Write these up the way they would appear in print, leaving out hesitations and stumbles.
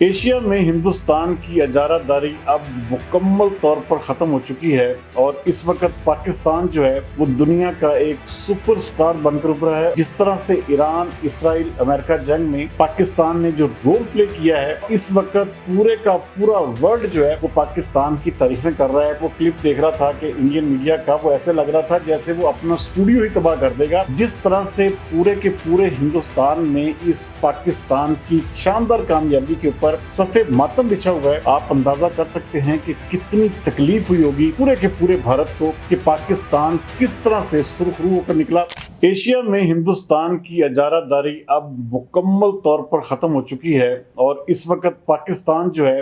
Asia में हिंदुस्तान की इजारादारी अब मुकम्मल तौर पर ख़त्म हो चुकी है और इस वक्त पाकिस्तान जो है वो दुनिया का एक सुपरस्टार बनकर उभरा है। जिस तरह से ईरान, इसराइल, अमेरिका जंग में पाकिस्तान ने जो रोल प्ले किया है, इस वक्त पूरे का पूरा वर्ल्ड जो है वो पाकिस्तान की तारीफें कर रहा है। वो क्लिप देख रहा था कि इंडियन मीडिया का, वो ऐसे लग रहा था जैसे वो अपना स्टूडियो ही तबाह कर देगा। जिस तरह से पूरे के पूरे हिंदुस्तान में इस पाकिस्तान की शानदार कामयाबी के ऊपर सफेद मातम बिछा हुआ है, आप अंदाजा कर सकते हैं कि कितनी तकलीफ हुई होगी पूरे के पूरे भारत को कि पाकिस्तान किस तरह से सुरखरू होकर निकला। एशिया में हिंदुस्तान की इजारादारी अब मुकम्मल तौर पर ख़त्म हो चुकी है और इस वक्त पाकिस्तान जो है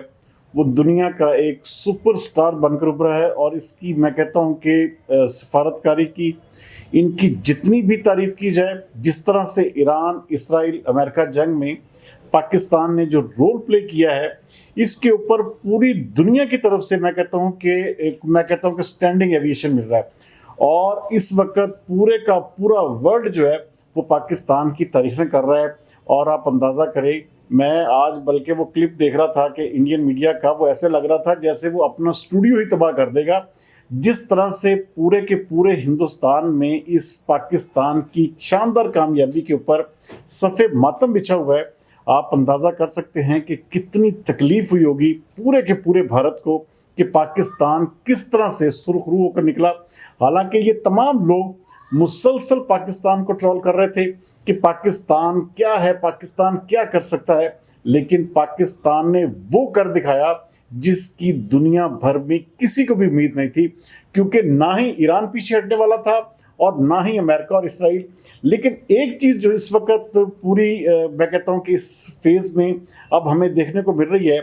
वो दुनिया का एक सुपरस्टार बनकर उभरा है। और इसकी मैं कहता हूँ कि सफारतकारी की, इनकी जितनी भी तारीफ की जाए, जिस तरह से ईरान, इसराइल, अमेरिका जंग में पाकिस्तान ने जो रोल प्ले किया है, इसके ऊपर पूरी दुनिया की तरफ से मैं कहता हूँ कि स्टैंडिंग एविएशन मिल रहा है। और इस वक्त पूरे का पूरा वर्ल्ड जो है वो पाकिस्तान की तारीफें कर रहा है। और आप अंदाज़ा करें, मैं आज बल्कि वो क्लिप देख रहा था कि इंडियन मीडिया का, वो ऐसे लग रहा था जैसे वो अपना स्टूडियो ही तबाह कर देगा। जिस तरह से पूरे के पूरे हिंदुस्तान में इस पाकिस्तान की शानदार कामयाबी के ऊपर सफ़ेद मातम बिछा हुआ है, आप अंदाज़ा कर सकते हैं कि कितनी तकलीफ हुई होगी पूरे के पूरे भारत को कि पाकिस्तान किस तरह से सुरखरू होकर निकला। हालांकि ये तमाम लोग मुसलसल पाकिस्तान को ट्रोल कर रहे थे कि पाकिस्तान क्या है, पाकिस्तान क्या कर सकता है, लेकिन पाकिस्तान ने वो कर दिखाया जिसकी दुनिया भर में किसी को भी उम्मीद नहीं थी। क्योंकि ना ही ईरान पीछे हटने वाला था और ना ही अमेरिका और इसराइल। लेकिन एक चीज़ जो इस वक्त पूरी मैं कहता हूँ कि इस फेज़ में अब हमें देखने को मिल रही है,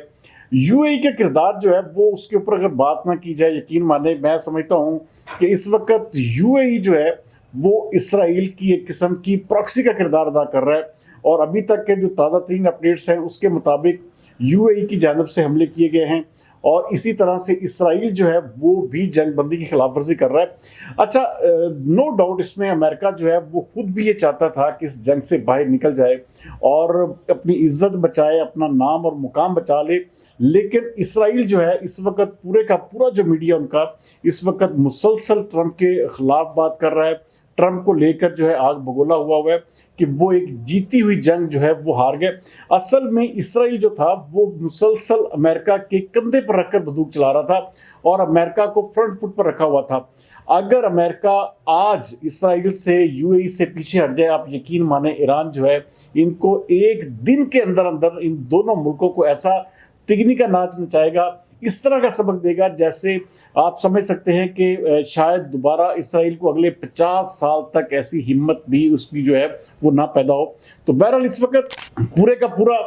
यूएई का किरदार जो है वो, उसके ऊपर अगर बात ना की जाए, यकीन माने मैं समझता हूँ कि इस वक्त यूएई जो है वो इसराइल की एक किस्म की प्रॉक्सी का किरदार अदा कर रहा है। और अभी तक के जो ताज़ा तरीन अपडेट्स हैं उसके मुताबिक यूएई की जानिब से हमले किए गए हैं और इसी तरह से इसराइल जो है वो भी जंग बंदी की खिलाफ वर्जी कर रहा है। अच्छा, नो डाउट इसमें अमेरिका जो है वो खुद भी ये चाहता था कि इस जंग से बाहर निकल जाए और अपनी इज्जत बचाए, अपना नाम और मुकाम बचा ले। लेकिन इसराइल जो है इस वक्त पूरे का पूरा जो मीडिया उनका इस वक्त मुसलसल ट्रंप के खिलाफ बात कर रहा है, ट्रंप को लेकर जो है आग बगोला हुआ है कि वो एक जीती हुई जंग जो है वो हार गए। असल में इसराइल जो था वो मुसलसल अमेरिका के कंधे पर रखकर बंदूक चला रहा था और अमेरिका को फ्रंट फुट पर रखा हुआ था। अगर अमेरिका आज इसराइल से, यूएई से पीछे हट जाए, आप यकीन माने ईरान जो है इनको एक दिन के अंदर अंदर इन दोनों मुल्कों को ऐसा तिगनी का नाच नचाएगा, इस तरह का सबक देगा जैसे आप समझ सकते हैं कि शायद दोबारा इसराइल को अगले 50 साल तक ऐसी हिम्मत भी उसकी जो है वो ना पैदा हो। तो बहरहाल इस वक्त पूरे का पूरा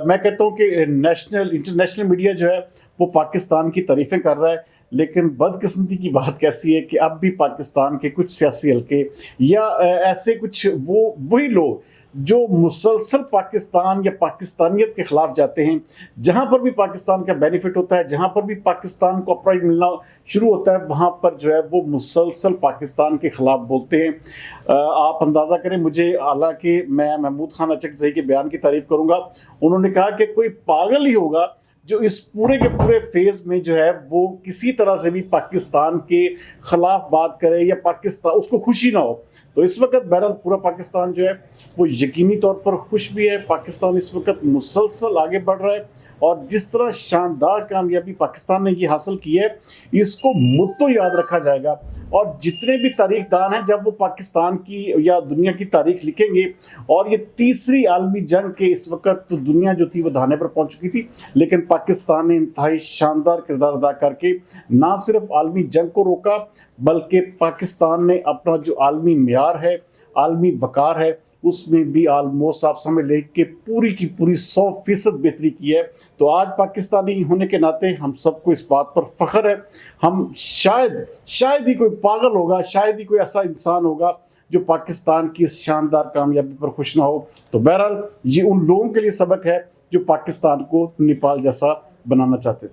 मैं कहता हूँ कि इंटरनेशनल मीडिया जो है वो पाकिस्तान की तारीफें कर रहा है। लेकिन बदकिस्मती की बात कैसी है कि अब भी पाकिस्तान के कुछ सियासी हल्के या ऐसे कुछ वही लोग जो मुसलसल पाकिस्तान या पाकिस्तानियत के खिलाफ जाते हैं, जहाँ पर भी पाकिस्तान का बेनिफिट होता है, जहाँ पर भी पाकिस्तान को अपराइट मिलना शुरू होता है, वहाँ पर जो है वो मुसलसल पाकिस्तान के खिलाफ बोलते हैं। आप अंदाज़ा करें, मुझे, हालांकि मैं महमूद खान अचकज़ई के बयान की तारीफ़ करूँगा, उन्होंने कहा कि कोई पागल ही होगा जो इस पूरे के पूरे फेज़ में जो है वो किसी तरह से भी पाकिस्तान के ख़िलाफ़ बात करे या पाकिस्तान उसको खुशी ना हो। तो इस वक्त बहरहाल पूरा पाकिस्तान जो है वो यकीनी तौर पर खुश भी है। पाकिस्तान इस वक्त मुसलसल आगे बढ़ रहा है और जिस तरह शानदार कामयाबी पाकिस्तान ने ये हासिल की है, इसको मुद्दों याद रखा जाएगा। और जितने भी तारीखदान हैं, जब वो पाकिस्तान की या दुनिया की तारीख लिखेंगे, और ये तीसरी आलमी जंग के इस वक्त दुनिया जो थी वो धाने पर पहुंच चुकी थी, लेकिन पाकिस्तान ने इंतहाई शानदार किरदार अदा करके ना सिर्फ आलमी जंग को रोका, बल्कि पाकिस्तान ने अपना जो आलमी मियार है, आलमी वकार है, उसमें भी आलमोस्ट आप समझ लें कि पूरी की पूरी 100% बेहतरी की है। तो आज पाकिस्तानी होने के नाते हम सबको इस बात पर फ़ख्र है। हम शायद ही कोई पागल होगा, शायद ही कोई ऐसा इंसान होगा जो पाकिस्तान की इस शानदार कामयाबी पर खुश ना हो। तो बहरहाल ये उन लोगों के लिए सबक है जो पाकिस्तान को नेपाल जैसा बनाना चाहते थे।